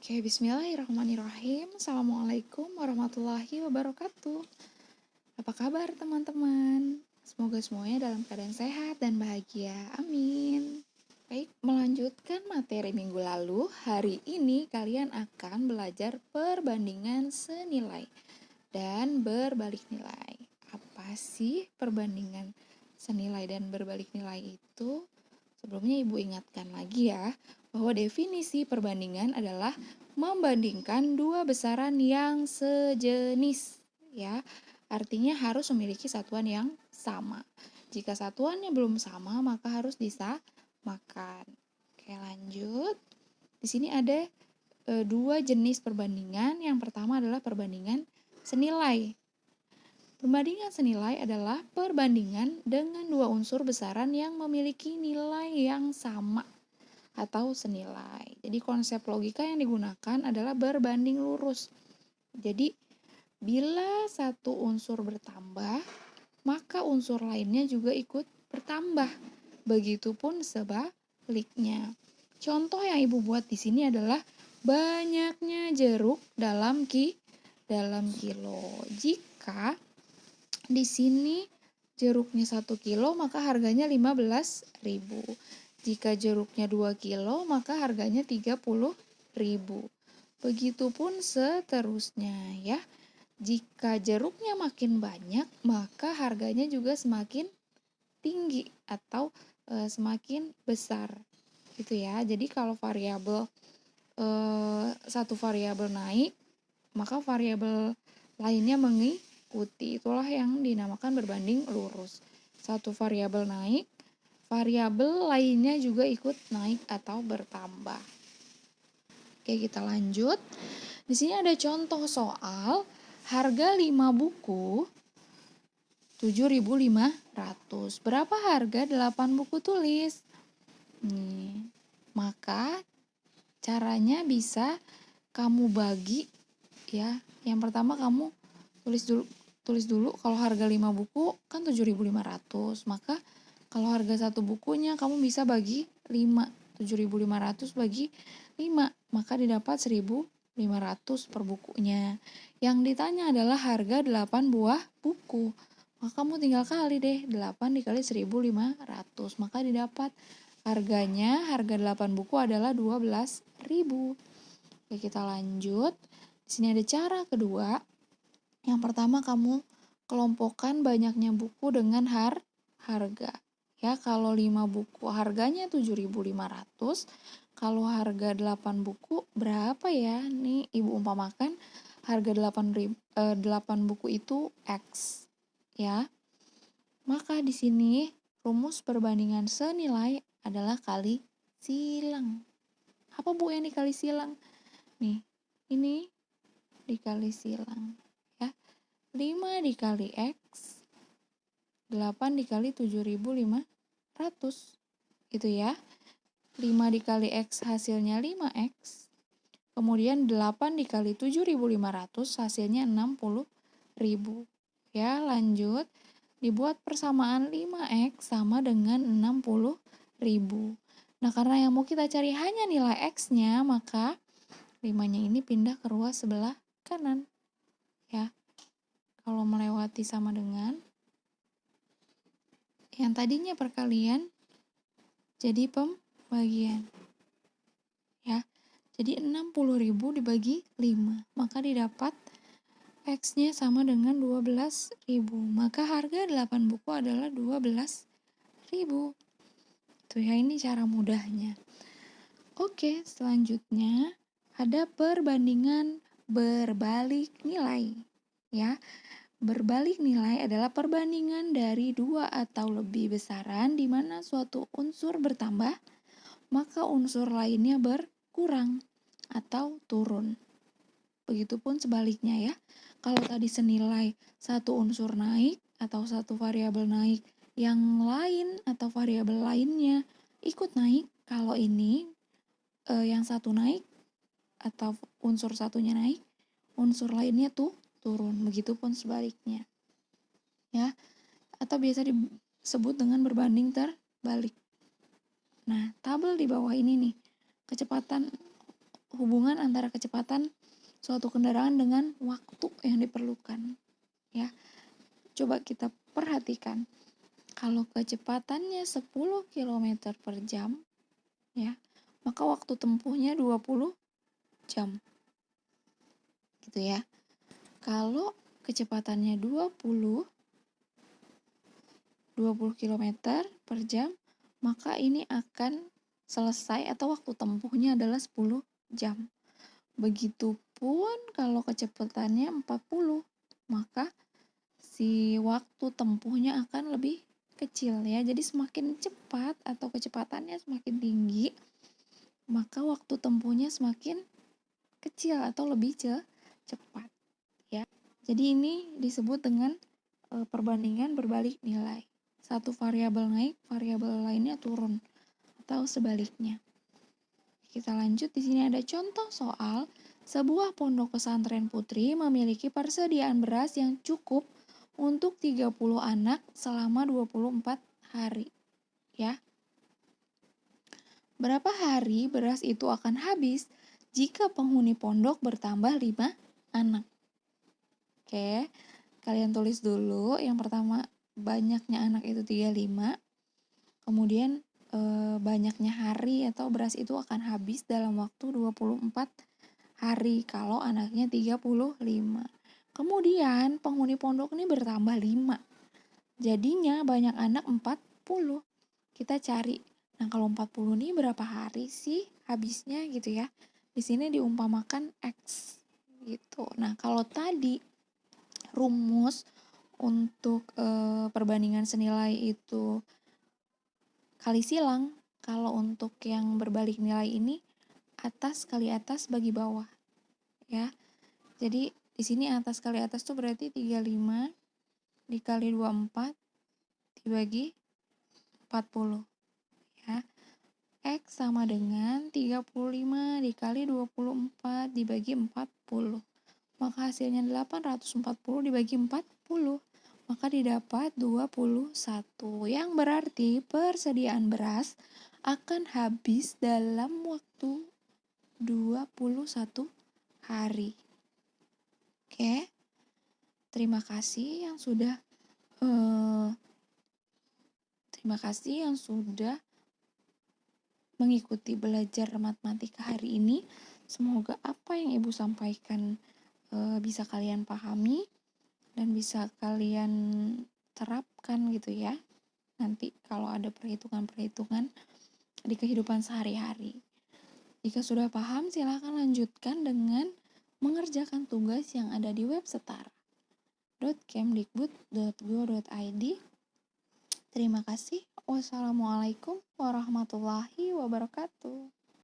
Oke, bismillahirrahmanirrahim. Assalamualaikum warahmatullahi wabarakatuh. Apa kabar teman-teman? Semoga semuanya dalam keadaan sehat dan bahagia. Amin. Baik, melanjutkan materi minggu lalu, hari ini kalian akan belajar perbandingan senilai dan berbalik nilai. Apa sih perbandingan senilai dan berbalik nilai itu? Sebelumnya Ibu ingatkan lagi ya, bahwa definisi perbandingan adalah membandingkan dua besaran yang sejenis, ya. Artinya harus memiliki satuan yang sama. Jika satuannya belum sama, maka harus disamakan. Oke, lanjut. Di sini ada dua jenis perbandingan. Yang pertama adalah perbandingan senilai. Perbandingan senilai adalah perbandingan dengan dua unsur besaran yang memiliki nilai yang sama atau senilai. Jadi konsep logika yang digunakan adalah berbanding lurus. Jadi bila satu unsur bertambah, maka unsur lainnya juga ikut bertambah. Begitupun sebaliknya. Contoh yang Ibu buat di sini adalah banyaknya jeruk dalam kilo. Jika di sini jeruknya 1 kilo, maka harganya 15.000. Jika jeruknya 2 kilo, maka harganya 30.000. Begitupun seterusnya ya. Jika jeruknya makin banyak, maka harganya juga semakin tinggi atau semakin besar. Gitu ya. Jadi kalau variabel satu variabel naik, maka variabel lainnya mengikuti. Itulah yang dinamakan berbanding lurus. Satu variabel naik, variabel lainnya juga ikut naik atau bertambah. Oke, kita lanjut. Di sini ada contoh soal harga 5 buku 7.500. Berapa harga 8 buku tulis? Nih, maka caranya bisa kamu bagi ya. Yang pertama kamu tulis dulu kalau harga 5 buku kan 7.500. Maka kalau harga satu bukunya kamu bisa bagi 5. 7.500 bagi 5, maka didapat 1.500 per bukunya. Yang ditanya adalah harga 8 buah buku. Maka kamu tinggal kali deh, 8 dikali 1.500, maka didapat harga 8 buku adalah 12.000. Oke, kita lanjut. Di sini ada cara kedua. Yang pertama kamu kelompokkan banyaknya buku dengan harga. Ya, kalau 5 buku harganya 7.500, kalau harga 8 buku berapa ya? Nih Ibu umpamakan harga 8 buku itu X. Ya. Maka di sini rumus perbandingan senilai adalah kali silang. Apa Bu yang dikali silang? Nih, ini dikali silang. Ya. 5 dikali X, 8 dikali 7.500. Gitu ya. 5 dikali X hasilnya 5X. Kemudian 8 dikali 7.500 hasilnya 60.000. Ya, lanjut. Dibuat persamaan 5X sama dengan 60.000. Nah, karena yang mau kita cari hanya nilai X-nya, maka 5-nya ini pindah ke ruas sebelah kanan. Ya. Kalau melewati sama dengan yang tadinya perkalian jadi pembagian. Ya. Jadi 60.000 dibagi 5, maka didapat X-nya sama dengan 12.000. Maka harga 8 buku adalah 12.000. Tuh ya, ini cara mudahnya. Oke, selanjutnya ada perbandingan berbalik nilai. Ya. Berbalik nilai adalah perbandingan dari dua atau lebih besaran di mana suatu unsur bertambah, maka unsur lainnya berkurang atau turun. Begitupun sebaliknya ya. Kalau tadi senilai satu unsur naik atau satu variabel naik, yang lain atau variabel lainnya ikut naik. Kalau ini yang satu naik atau unsur satunya naik, unsur lainnya tuh turun. Begitupun sebaliknya. Ya. Atau biasa disebut dengan berbanding terbalik. Nah, tabel di bawah ini nih, kecepatan hubungan antara kecepatan suatu kendaraan dengan waktu yang diperlukan. Ya, coba kita perhatikan. Kalau kecepatannya 10 km per jam, ya, maka waktu tempuhnya 20 jam. Gitu ya. Kalau kecepatannya 20 km per jam, maka ini akan selesai atau waktu tempuhnya adalah 10 jam. Begitupun kalau kecepatannya 40, maka si waktu tempuhnya akan lebih kecil ya. Jadi semakin cepat atau kecepatannya semakin tinggi, maka waktu tempuhnya semakin kecil atau lebih cepat ya. Jadi ini disebut dengan perbandingan berbalik nilai. Satu variabel naik, variabel lainnya turun atau sebaliknya. Kita lanjut, di sini ada contoh soal sebuah pondok pesantren putri memiliki persediaan beras yang cukup untuk 30 anak selama 24 hari. Ya. Berapa hari beras itu akan habis jika penghuni pondok bertambah 5 anak? Oke, kalian tulis dulu. Yang pertama, banyaknya anak itu 35. Kemudian banyaknya hari atau beras itu akan habis dalam waktu 24 hari kalau anaknya 35. Kemudian penghuni pondok ini bertambah 5. Jadinya banyak anak 40. Kita cari. Nah, kalau 40 ini berapa hari sih habisnya gitu ya. Di sini diumpamakan X gitu. Nah, kalau tadi rumus untuk perbandingan senilai itu kali silang, kalau untuk yang berbalik nilai ini atas kali atas bagi bawah ya. Jadi di sini atas kali atas tuh berarti 35 dikali 24 dibagi 40 ya. X sama dengan 35 dikali 24 dibagi 40. Maka hasilnya 840 dibagi 40. Maka didapat 21. Yang berarti persediaan beras akan habis dalam waktu 21 hari. Oke. Terima kasih yang sudah mengikuti belajar matematika hari ini. Semoga apa yang Ibu sampaikan bisa kalian pahami dan bisa kalian terapkan gitu ya. Nanti kalau ada perhitungan-perhitungan di kehidupan sehari-hari. Jika sudah paham, silakan lanjutkan dengan mengerjakan tugas yang ada di web setara.kemdikbud.go.id. Terima kasih. Wassalamualaikum warahmatullahi wabarakatuh.